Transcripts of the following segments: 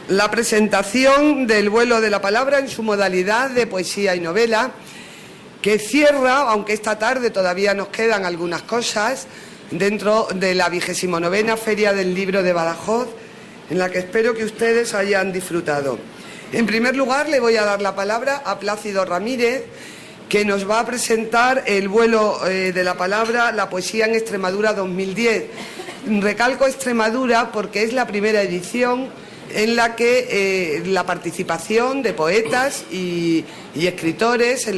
la presentación del vuelo de la palabra en su modalidad de poesía y novela, que cierra, aunque esta tarde todavía nos quedan algunas cosas, dentro de la 29ª Feria del Libro de Badajoz, en la que espero que ustedes hayan disfrutado. En primer lugar, le voy a dar la palabra a Plácido Ramírez, que nos va a presentar el vuelo de la palabra, la poesía en Extremadura 2010. Recalco Extremadura porque es la primera edición en la que la participación de poetas y escritores en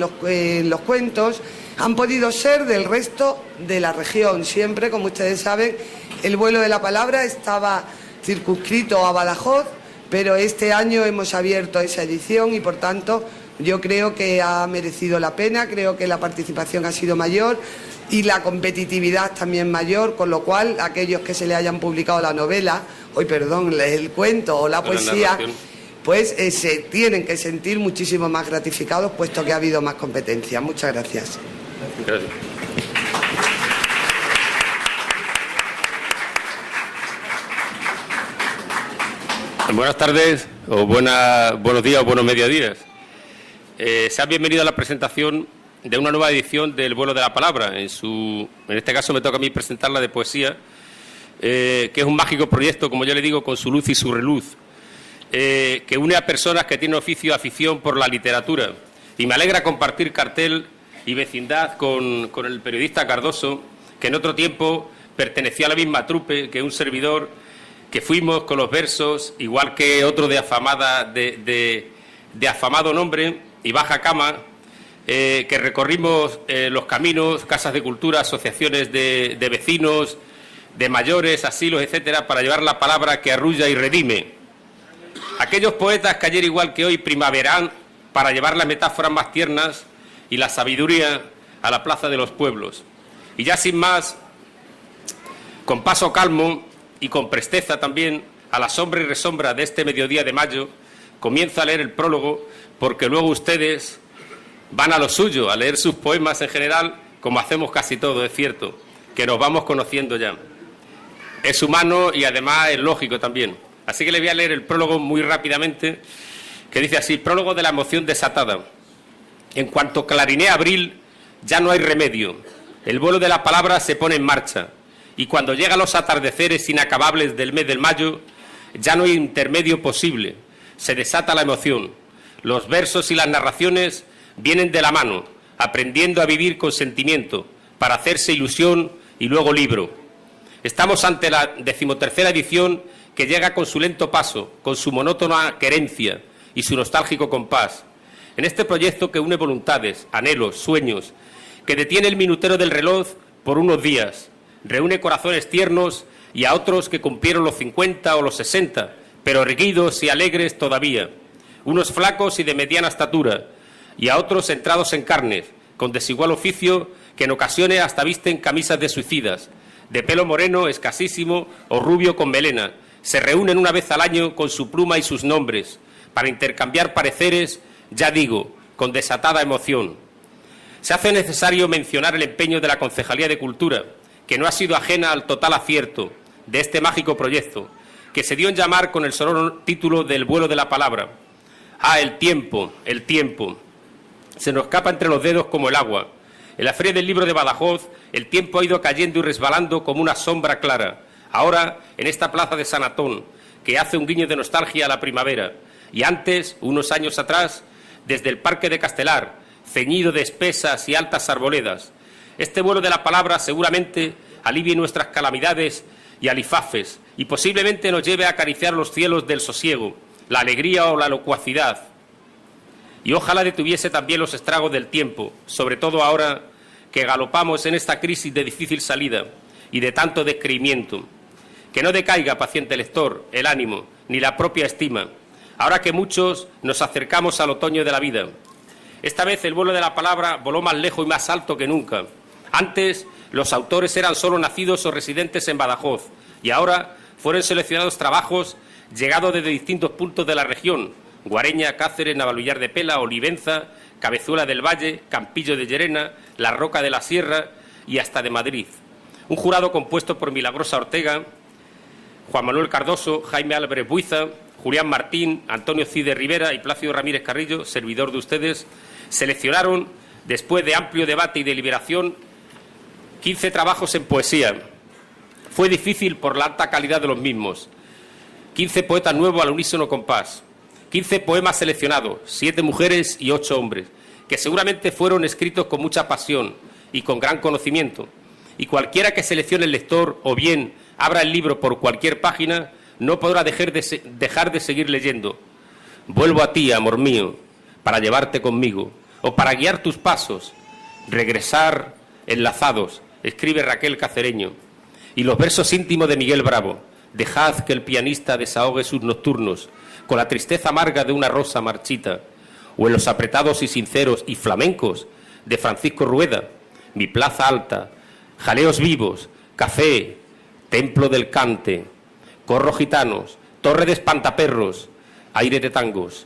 los cuentos han podido ser del resto de la región. Siempre, como ustedes saben, el vuelo de la palabra estaba circunscrito a Badajoz, pero este año hemos abierto esa edición y, por tanto, yo creo que ha merecido la pena, creo que la participación ha sido mayor y la competitividad también mayor, con lo cual aquellos que se le hayan publicado la novela, el cuento o la poesía, pues se tienen que sentir muchísimo más gratificados, puesto que ha habido más competencia. Muchas gracias. Gracias. Buenas tardes, o buenos días o buenos mediodías. Sean bienvenidos a la presentación de una nueva edición del Vuelo de la Palabra. En este caso me toca a mí presentarla de poesía, que es un mágico proyecto, como yo le digo, con su luz y su reluz, que une a personas que tienen oficio y afición por la literatura. Y me alegra compartir cartel y vecindad con el periodista Cardoso, que en otro tiempo pertenecía a la misma trupe que un servidor, que fuimos con los versos, igual que otro de afamado nombre y baja cama, que recorrimos los caminos, casas de cultura, asociaciones de vecinos, de mayores, asilos, etcétera, para llevar la palabra que arrulla y redime. Aquellos poetas que ayer, igual que hoy, primaveran para llevar las metáforas más tiernas y la sabiduría a la plaza de los pueblos. Y ya sin más, con paso calmo y con presteza también, a la sombra y resombra de este mediodía de mayo, comienzo a leer el prólogo, porque luego ustedes van a lo suyo, a leer sus poemas en general, como hacemos casi todo, es cierto, que nos vamos conociendo ya. Es humano y además es lógico también. Así que le voy a leer el prólogo muy rápidamente, que dice así: prólogo de la emoción desatada. En cuanto clarinea abril, ya no hay remedio. El vuelo de la palabra se pone en marcha. Y cuando llegan los atardeceres inacabables del mes de mayo, ya no hay intermedio posible. Se desata la emoción. Los versos y las narraciones vienen de la mano, aprendiendo a vivir con sentimiento, para hacerse ilusión y luego libro. Estamos ante la 13ª edición, que llega con su lento paso, con su monótona querencia y su nostálgico compás. En este proyecto que une voluntades, anhelos, sueños, que detiene el minutero del reloj por unos días, reúne corazones tiernos y a otros que cumplieron los 50 o los 60, pero erguidos y alegres todavía, unos flacos y de mediana estatura, y a otros entrados en carnes, con desigual oficio, que en ocasiones hasta visten camisas de suicidas, de pelo moreno, escasísimo o rubio con melena. Se reúnen una vez al año con su pluma y sus nombres, para intercambiar pareceres, ya digo, con desatada emoción. Se hace necesario mencionar el empeño de la Concejalía de Cultura, que no ha sido ajena al total acierto de este mágico proyecto, que se dio en llamar con el sonoro título del Vuelo de la Palabra. Ah, el tiempo, se nos escapa entre los dedos como el agua. En la Feria del Libro de Badajoz, el tiempo ha ido cayendo y resbalando como una sombra clara. Ahora, en esta plaza de San Antón, que hace un guiño de nostalgia a la primavera. Y antes, unos años atrás, desde el Parque de Castelar, ceñido de espesas y altas arboledas. Este vuelo de la palabra seguramente alivie nuestras calamidades y alifafes, y posiblemente nos lleve a acariciar los cielos del sosiego, la alegría o la locuacidad. Y ojalá detuviese también los estragos del tiempo, sobre todo ahora que galopamos en esta crisis de difícil salida y de tanto descreimiento. Que no decaiga, paciente lector, el ánimo, ni la propia estima, ahora que muchos nos acercamos al otoño de la vida. Esta vez el vuelo de la palabra voló más lejos y más alto que nunca. Antes, los autores eran solo nacidos o residentes en Badajoz, y ahora fueron seleccionados trabajos llegados desde distintos puntos de la región: Guareña, Cáceres, Navalvillar de Pela, Olivenza, Cabezuela del Valle, Campillo de Llerena, La Roca de la Sierra y hasta de Madrid. Un jurado compuesto por Milagrosa Ortega, Juan Manuel Cardoso, Jaime Álvarez Buiza, Julián Martín, Antonio Cide Rivera y Plácido Ramírez Carrillo, servidor de ustedes, seleccionaron, después de amplio debate y deliberación, 15 trabajos en poesía. Fue difícil por la alta calidad de los mismos. 15 poetas nuevos al unísono compás. 15 poemas seleccionados, 7 mujeres y 8 hombres, que seguramente fueron escritos con mucha pasión y con gran conocimiento. Y cualquiera que seleccione el lector o bien abra el libro por cualquier página, no podrá dejar de seguir leyendo. Vuelvo a ti, amor mío, para llevarte conmigo, o para guiar tus pasos, regresar enlazados, escribe Raquel Cacereño. Y los versos íntimos de Miguel Bravo, dejad que el pianista desahogue sus nocturnos, con la tristeza amarga de una rosa marchita, o en los apretados y sinceros y flamencos de Francisco Rueda, mi plaza alta, jaleos vivos, café, templo del cante, corro gitanos, torre de espantaperros, aire de tangos.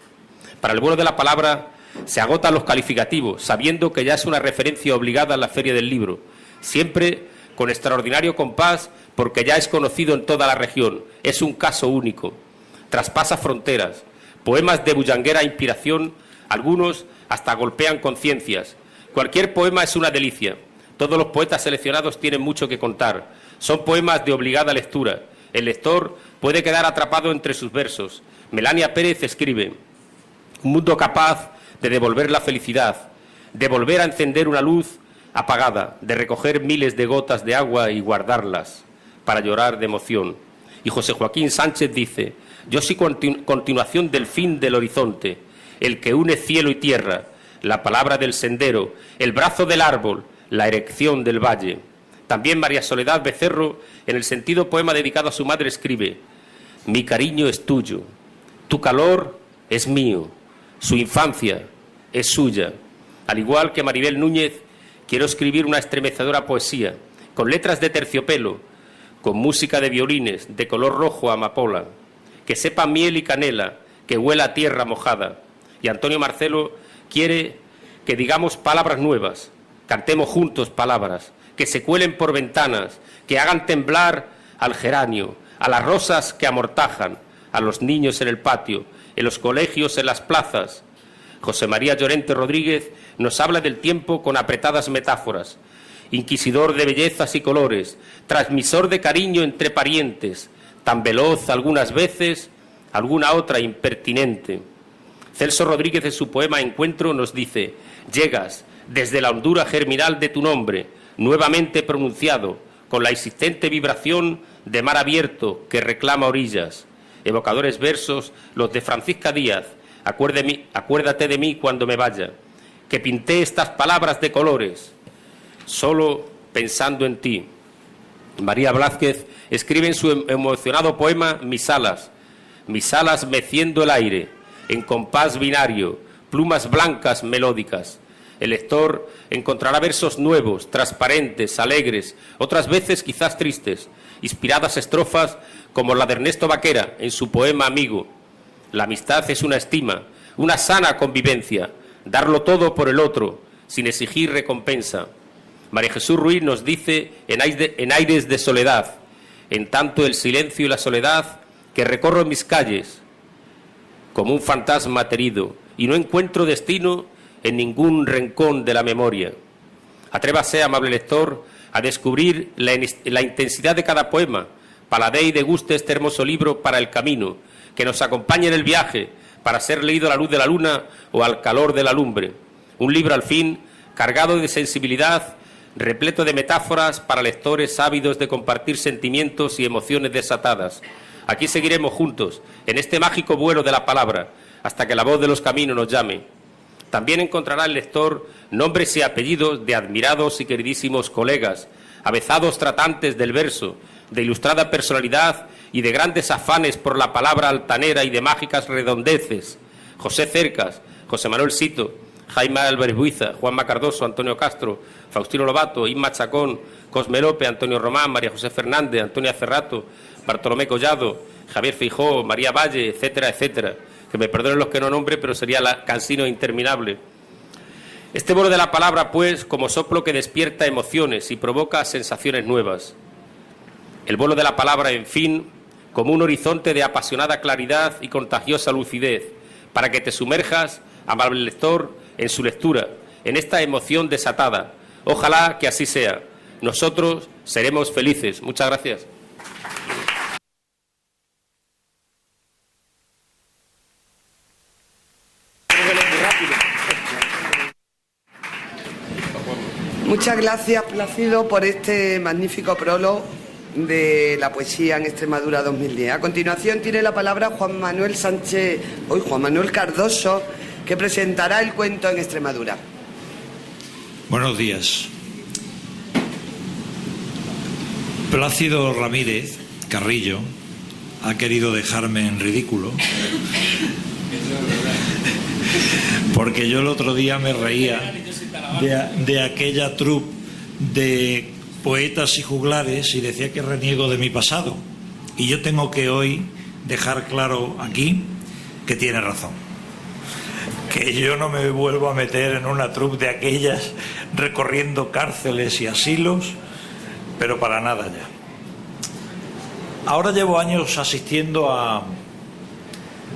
Para el vuelo de la palabra se agotan los calificativos, sabiendo que ya es una referencia obligada en la Feria del Libro, siempre con extraordinario compás, porque ya es conocido en toda la región, es un caso único. Traspasa fronteras, poemas de bullanguera inspiración, algunos hasta golpean conciencias. Cualquier poema es una delicia. Todos los poetas seleccionados tienen mucho que contar. Son poemas de obligada lectura. El lector puede quedar atrapado entre sus versos. Melania Pérez escribe: un mundo capaz de devolver la felicidad, de volver a encender una luz apagada, de recoger miles de gotas de agua y guardarlas para llorar de emoción. Y José Joaquín Sánchez dice: yo soy continuación del fin del horizonte, el que une cielo y tierra, la palabra del sendero, el brazo del árbol, la erección del valle. También María Soledad Becerro, en el sentido poema dedicado a su madre, escribe: mi cariño es tuyo, tu calor es mío, su infancia es suya. Al igual que Maribel Núñez, quiero escribir una estremecedora poesía, con letras de terciopelo, con música de violines, de color rojo amapola, que sepa miel y canela, que huela a tierra mojada. Y Antonio Marcelo quiere que digamos palabras nuevas, cantemos juntos palabras, que se cuelen por ventanas, que hagan temblar al geranio, a las rosas que amortajan, a los niños en el patio, en los colegios, en las plazas. José María Llorente Rodríguez nos habla del tiempo con apretadas metáforas, inquisidor de bellezas y colores, transmisor de cariño entre parientes, tan veloz algunas veces, alguna otra impertinente. Celso Rodríguez en su poema Encuentro nos dice: llegas desde la hondura germinal de tu nombre, nuevamente pronunciado, con la insistente vibración de mar abierto que reclama orillas. Evocadores versos los de Francisca Díaz: acuérdate de mí cuando me vaya, que pinté estas palabras de colores, solo pensando en ti. María Blázquez escribe en su emocionado poema Mis alas meciendo el aire, en compás binario, plumas blancas melódicas. El lector encontrará versos nuevos, transparentes, alegres, otras veces quizás tristes, inspiradas estrofas como la de Ernesto Vaquera en su poema Amigo. La amistad es una estima, una sana convivencia, darlo todo por el otro, sin exigir recompensa. María Jesús Ruiz nos dice en Aires de soledad: en tanto el silencio y la soledad que recorro mis calles como un fantasma aterido y no encuentro destino en ningún rincón de la memoria. Atrévase, amable lector, a descubrir la intensidad de cada poema, paladee y deguste este hermoso libro para el camino, que nos acompañe en el viaje, para ser leído a la luz de la luna o al calor de la lumbre. Un libro, al fin, cargado de sensibilidad, repleto de metáforas para lectores ávidos de compartir sentimientos y emociones desatadas. Aquí seguiremos juntos, en este mágico vuelo de la palabra, hasta que la voz de los caminos nos llame. También encontrará el lector nombres y apellidos de admirados y queridísimos colegas, avezados tratantes del verso, de ilustrada personalidad y de grandes afanes por la palabra altanera y de mágicas redondeces: José Cercas, José Manuel Sito, Jaime Álvarez Buiza, Juanma Cardoso, Antonio Castro, Faustino Lobato, Inma Chacón, Cosme Lope, Antonio Román, María José Fernández, Antonia Cerrato, Bartolomé Collado, Javier Feijó, María Valle, etcétera, etcétera. Que me perdonen los que no nombre, pero sería cansino e interminable. Este vuelo de la palabra, pues, como soplo que despierta emociones y provoca sensaciones nuevas. El vuelo de la palabra, en fin, como un horizonte de apasionada claridad y contagiosa lucidez, para que te sumerjas, amable lector, en su lectura, en esta emoción desatada. Ojalá que así sea. Nosotros seremos felices. Muchas gracias. Muchas gracias, Plácido, por este magnífico prólogo de la poesía en Extremadura 2010. A continuación tiene la palabra Juan Manuel Cardoso, que presentará el cuento en Extremadura. Buenos días. Plácido Ramírez Carrillo ha querido dejarme en ridículo porque yo el otro día me reía de aquella troupe de poetas y juglares y decía que reniego de mi pasado. Y yo tengo que hoy dejar claro aquí que tiene razón. Que yo no me vuelvo a meter en una troupe de aquellas recorriendo cárceles y asilos, pero para nada ya. Ahora llevo años asistiendo a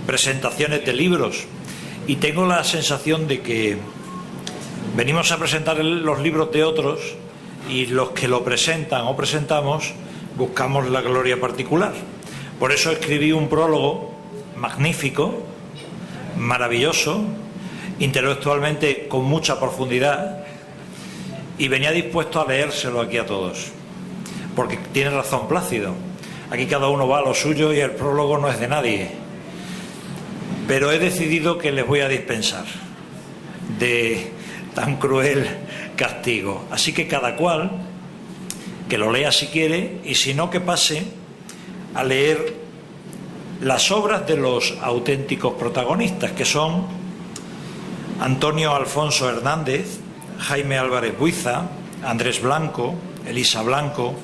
presentaciones de libros y tengo la sensación de que venimos a presentar los libros de otros y los que lo presentan o presentamos buscamos la gloria particular. Por eso escribí un prólogo magnífico, maravilloso, intelectualmente con mucha profundidad, y venía dispuesto a leérselo aquí a todos. Porque tiene razón Plácido, aquí cada uno va a lo suyo y el prólogo no es de nadie. Pero he decidido que les voy a dispensar de tan cruel castigo. Así que cada cual que lo lea si quiere, y si no, que pase a leer las obras de los auténticos protagonistas, que son Antonio Alfonso Hernández, Jaime Álvarez Buiza, Andrés Blanco, Elisa Blanco,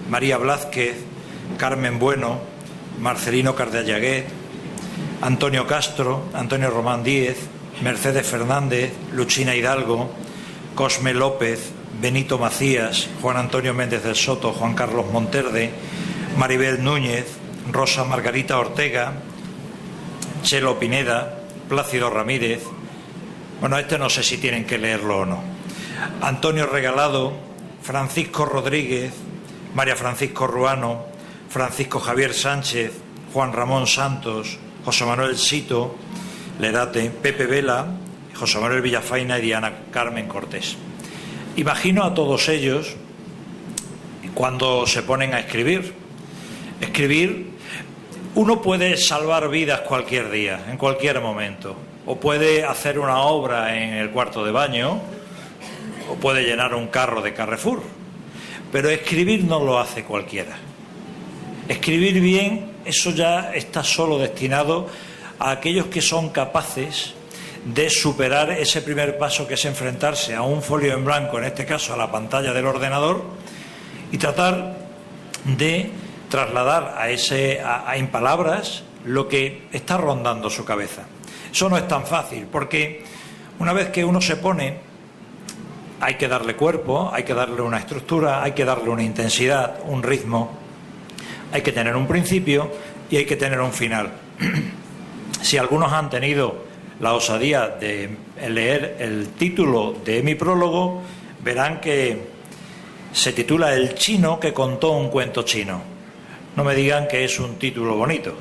María Blázquez, Carmen Bueno, Marcelino Cardallaguet, Antonio Castro, Antonio Román Díez, Mercedes Fernández, Luchina Hidalgo, Cosme López, Benito Macías, Juan Antonio Méndez del Soto, Juan Carlos Monterde, Maribel Núñez, Rosa Margarita Ortega, Chelo Pineda, Plácido Ramírez. Bueno, no sé si tienen que leerlo o no. Antonio Regalado, Francisco Rodríguez, María Francisco Ruano, Francisco Javier Sánchez, Juan Ramón Santos, José Manuel Sito Lerate, Pepe Vela, José Manuel Villafaina y Diana Carmen Cortés. Imagino a todos ellos cuando se ponen a escribir. Uno puede salvar vidas cualquier día, en cualquier momento, o puede hacer una obra en el cuarto de baño, o puede llenar un carro de Carrefour, pero escribir no lo hace cualquiera. Escribir bien, eso ya está solo destinado a aquellos que son capaces de superar ese primer paso, que es enfrentarse a un folio en blanco, en este caso a la pantalla del ordenador, y tratar de trasladar en palabras lo que está rondando su cabeza. Eso no es tan fácil, porque una vez que uno se pone, hay que darle cuerpo, hay que darle una estructura, hay que darle una intensidad, un ritmo, hay que tener un principio y hay que tener un final. Si algunos han tenido la osadía de leer el título de mi prólogo, verán que se titula El chino que contó un cuento chino. No me digan que es un título bonito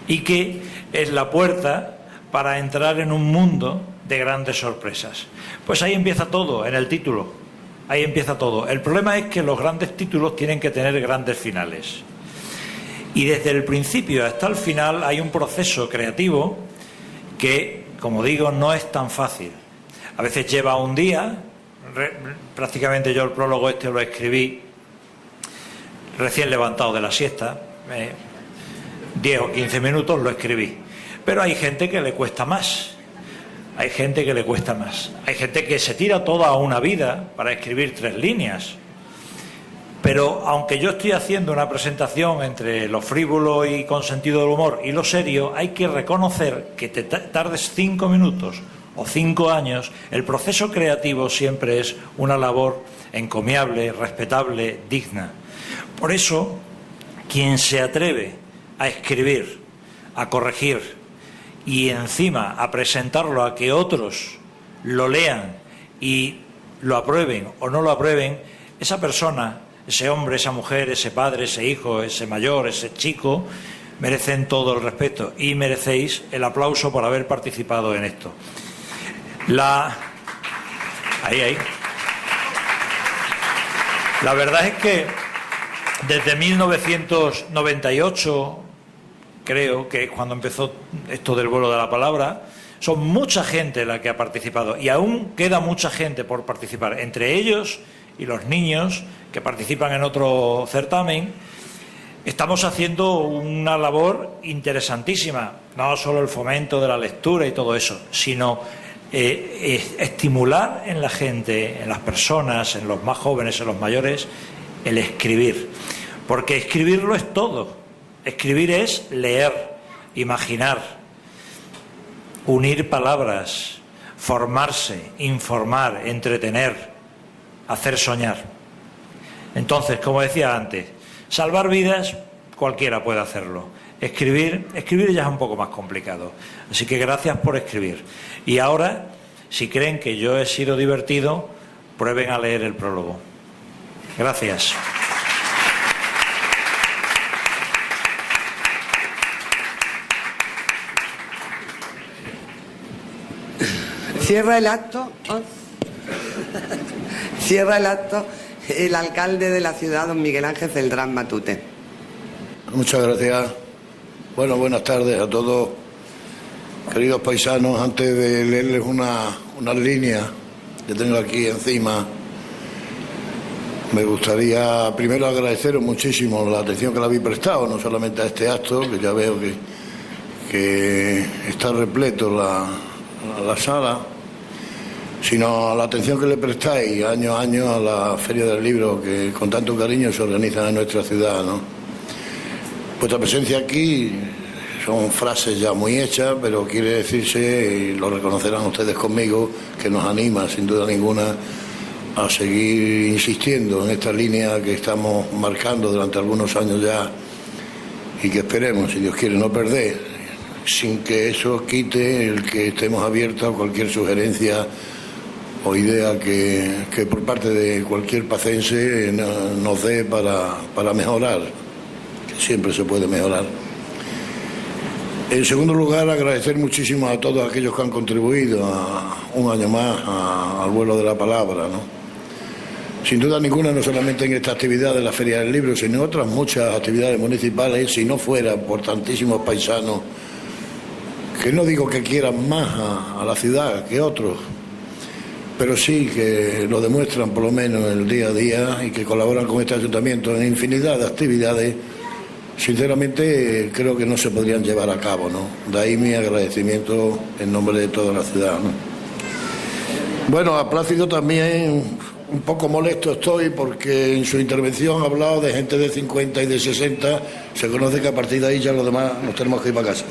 y que es la puerta para entrar en un mundo de grandes sorpresas. Pues ahí empieza todo, en el título. Ahí empieza todo. El problema es que los grandes títulos tienen que tener grandes finales. Y desde el principio hasta el final hay un proceso creativo que, como digo, no es tan fácil. A veces lleva un día. Prácticamente yo el prólogo lo escribí recién levantado de la siesta, 10 o 15 minutos lo escribí. Pero hay gente que le cuesta más. Hay gente que se tira toda una vida para escribir 3 líneas. Pero aunque yo estoy haciendo una presentación entre lo frívolo y con sentido del humor y lo serio, hay que reconocer que te tardes 5 minutos o 5 años, el proceso creativo siempre es una labor encomiable, respetable, digna. Por eso, quien se atreve a escribir, a corregir y encima a presentarlo a que otros lo lean y lo aprueben o no lo aprueben, esa persona, ese hombre, esa mujer, ese padre, ese hijo, ese mayor, ese chico, merecen todo el respeto y merecéis el aplauso por haber participado en esto. Ahí. La verdad es que desde 1998, creo que es cuando empezó esto del vuelo de la palabra, son mucha gente la que ha participado y aún queda mucha gente por participar, entre ellos y los niños que participan en otro certamen. Estamos haciendo una labor interesantísima, no solo el fomento de la lectura y todo eso, sino estimular en la gente, en las personas, en los más jóvenes, en los mayores, el escribir. Porque escribirlo es todo. Escribir es leer, imaginar, unir palabras, formarse, informar, entretener, hacer soñar. Entonces, como decía antes, salvar vidas, cualquiera puede hacerlo. Escribir ya es un poco más complicado. Así que gracias por escribir. Y ahora, si creen que yo he sido divertido, prueben a leer el prólogo. Gracias. Cierra el acto. Cierra el acto el alcalde de la ciudad, don Miguel Ángel Celdrán Matute. Muchas gracias. Bueno, buenas tardes a todos, queridos paisanos. Antes de leerles unas líneas que tengo aquí encima, me gustaría primero agradeceros muchísimo la atención que le habéis prestado, no solamente a este acto, que ya veo que está repleto la sala, sino a la atención que le prestáis año a año a la Feria del Libro que con tanto cariño se organiza en nuestra ciudad, ¿no? Vuestra presencia aquí son frases ya muy hechas, pero quiere decirse, y lo reconocerán ustedes conmigo, que nos anima sin duda ninguna a seguir insistiendo en esta línea que estamos marcando durante algunos años ya y que esperemos, si Dios quiere, no perder, sin que eso quite el que estemos abiertos a cualquier sugerencia o idea que por parte de cualquier pacense nos dé para mejorar, que siempre se puede mejorar. En segundo lugar, agradecer muchísimo a todos aquellos que han contribuido un año más al vuelo de la palabra, ¿no? Sin duda ninguna, no solamente en esta actividad de la Feria del Libro, sino en otras muchas actividades municipales, si no fuera por tantísimos paisanos que no digo que quieran más a la ciudad que otros, pero sí que lo demuestran por lo menos el día a día y que colaboran con este ayuntamiento en infinidad de actividades, sinceramente creo que no se podrían llevar a cabo, ¿no? De ahí mi agradecimiento en nombre de toda la ciudad, ¿no? Bueno, a Plácido también un poco molesto estoy porque en su intervención ha hablado de gente de 50 y de 60, se conoce que a partir de ahí ya los demás nos tenemos que ir para casa.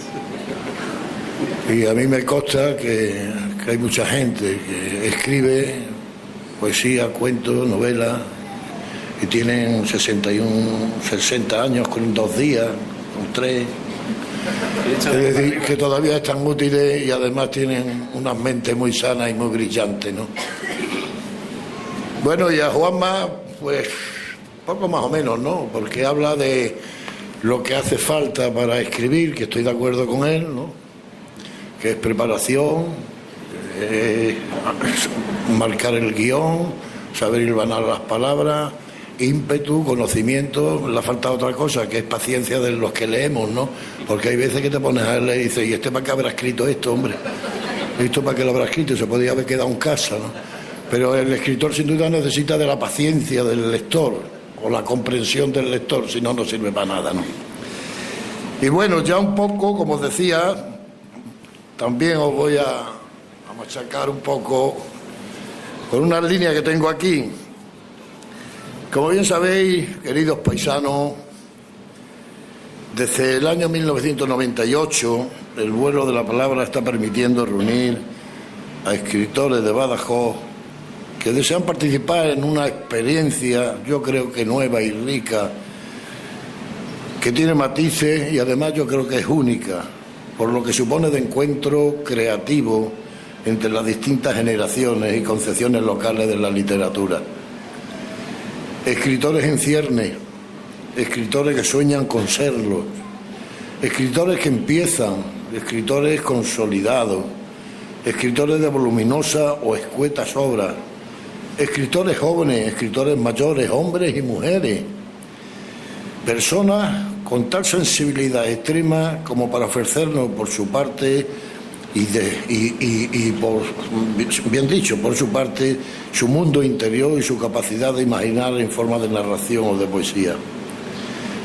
Y a mí me consta que hay mucha gente que escribe poesía, cuentos, novelas, y tienen 60 años con 2 días, con 3. Es decir, que todavía están útiles y además tienen unas mentes muy sanas y muy brillantes, ¿no? Bueno, y a Juanma, pues, poco más o menos, ¿no? Porque habla de lo que hace falta para escribir, que estoy de acuerdo con él, ¿no? Que es preparación, marcar el guión, saber hilvanar las palabras, ímpetu, conocimiento. Le ha faltado otra cosa, que es paciencia de los que leemos, ¿no? Porque hay veces que te pones a leer y dices, ¿y este para qué habrá escrito esto, hombre? ¿Esto para qué lo habrá escrito? Se podría haber quedado en casa, ¿no? Pero el escritor sin duda necesita de la paciencia del lector o la comprensión del lector, si no, no sirve para nada, ¿no? Y bueno, ya un poco, como os decía, también os voy a machacar un poco con una línea que tengo aquí. Como bien sabéis, queridos paisanos, desde el año 1998 el vuelo de la palabra está permitiendo reunir a escritores de Badajoz que desean participar en una experiencia, yo creo que nueva y rica, que tiene matices y además yo creo que es única, por lo que supone de encuentro creativo entre las distintas generaciones y concepciones locales de la literatura. Escritores en ciernes, escritores que sueñan con serlo, escritores que empiezan, escritores consolidados, escritores de voluminosa o escuetas obras, escritores jóvenes, escritores mayores, hombres y mujeres, personas con tal sensibilidad extrema como para ofrecernos por su parte por su parte, su mundo interior y su capacidad de imaginar en forma de narración o de poesía.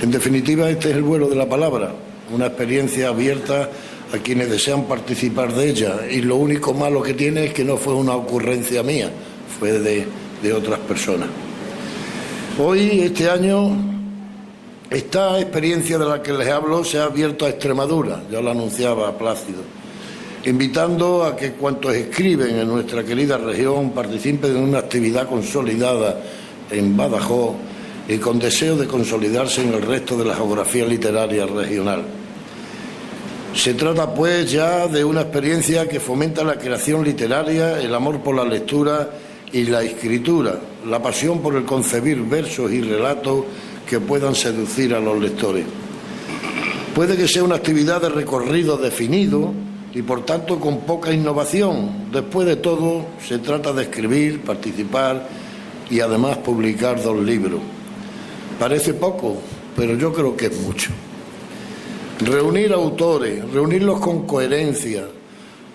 En definitiva, este es el vuelo de la palabra, una experiencia abierta a quienes desean participar de ella, y lo único malo que tiene es que no fue una ocurrencia mía, fue de otras personas. Hoy, este año, esta experiencia de la que les hablo se ha abierto a Extremadura, ya lo anunciaba Plácido, invitando a que cuantos escriben en nuestra querida región participen en una actividad consolidada en Badajoz y con deseo de consolidarse en el resto de la geografía literaria regional. Se trata, pues, ya de una experiencia que fomenta la creación literaria, el amor por la lectura y la escritura, la pasión por el concebir versos y relatos que puedan seducir a los lectores. Puede que sea una actividad de recorrido definido y, por tanto, con poca innovación. Después de todo, se trata de escribir, participar y, además, publicar 2 libros. Parece poco, pero yo creo que es mucho. Reunir autores, reunirlos con coherencia,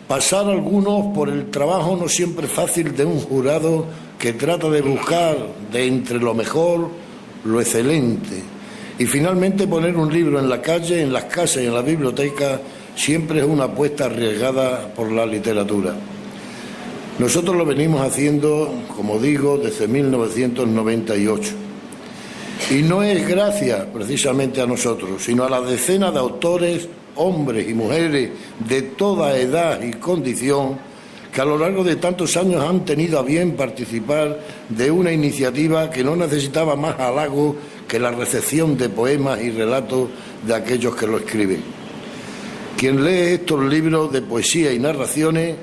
pasar algunos por el trabajo no siempre fácil de un jurado que trata de buscar de entre lo mejor lo excelente, y finalmente poner un libro en la calle, en las casas y en la biblioteca siempre es una apuesta arriesgada por la literatura. Nosotros lo venimos haciendo, como digo, desde 1998. Y no es gracias precisamente a nosotros, sino a las decenas de autores, hombres y mujeres de toda edad y condición, que a lo largo de tantos años han tenido a bien participar de una iniciativa que no necesitaba más halago que la recepción de poemas y relatos de aquellos que lo escriben. Quien lee estos libros de poesía y narraciones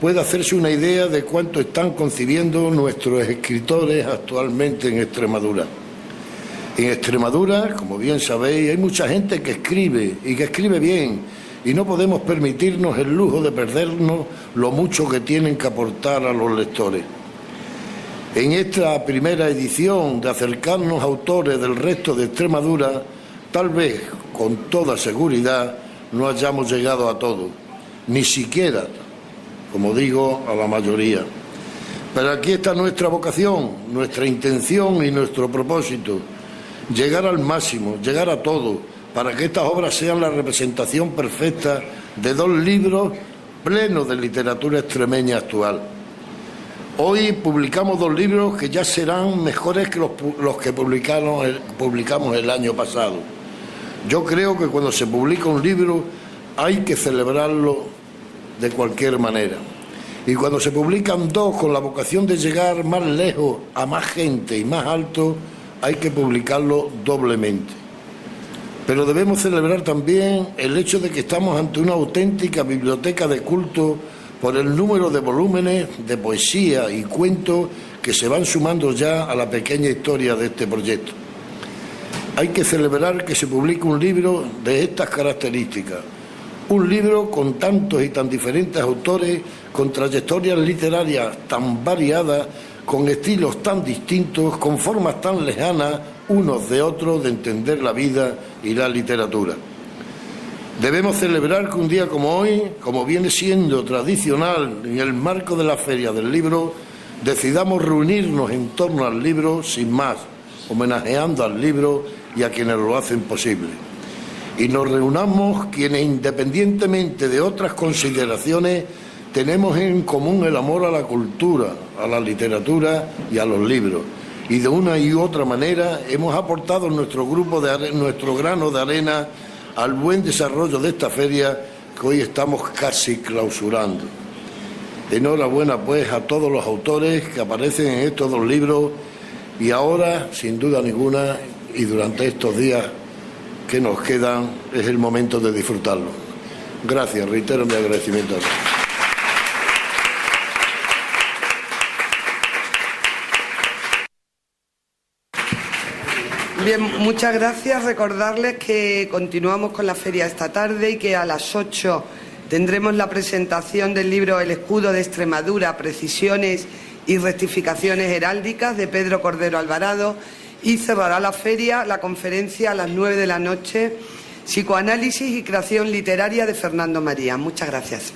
puede hacerse una idea de cuánto están concibiendo nuestros escritores actualmente en Extremadura. En Extremadura, como bien sabéis, hay mucha gente que escribe y que escribe bien, y no podemos permitirnos el lujo de perdernos lo mucho que tienen que aportar a los lectores. En esta primera edición de acercarnos a autores del resto de Extremadura, tal vez, con toda seguridad, no hayamos llegado a todos, ni siquiera, como digo, a la mayoría. Pero aquí está nuestra vocación, nuestra intención y nuestro propósito: llegar al máximo, llegar a todo, para que estas obras sean la representación perfecta de 2 libros plenos de literatura extremeña actual. Hoy publicamos 2 libros que ya serán mejores que los que publicamos el año pasado. Yo creo que cuando se publica un libro hay que celebrarlo de cualquier manera. Y cuando se publican 2 con la vocación de llegar más lejos, a más gente y más alto, hay que publicarlo doblemente. Pero debemos celebrar también el hecho de que estamos ante una auténtica biblioteca de culto por el número de volúmenes de poesía y cuentos que se van sumando ya a la pequeña historia de este proyecto. Hay que celebrar que se publique un libro de estas características, un libro con tantos y tan diferentes autores, con trayectorias literarias tan variadas, con estilos tan distintos, con formas tan lejanas unos de otros de entender la vida y la literatura. Debemos celebrar que un día como hoy, como viene siendo tradicional en el marco de la Feria del Libro, decidamos reunirnos en torno al libro sin más, homenajeando al libro y a quienes lo hacen posible. Y nos reunamos quienes, independientemente de otras consideraciones, tenemos en común el amor a la cultura, a la literatura y a los libros. Y de una y otra manera hemos aportado nuestro grano de arena al buen desarrollo de esta feria que hoy estamos casi clausurando. Enhorabuena, pues, a todos los autores que aparecen en estos 2 libros, y ahora, sin duda ninguna, y durante estos días que nos quedan es el momento de disfrutarlo. Gracias, reitero mi agradecimiento a todos. Bien, muchas gracias. Recordarles que continuamos con la feria esta tarde y que a las 8 tendremos la presentación del libro El escudo de Extremadura, precisiones y rectificaciones heráldicas, de Pedro Cordero Alvarado, y cerrará la feria la conferencia a las 9 de la noche, Psicoanálisis y creación literaria, de Fernando María. Muchas gracias.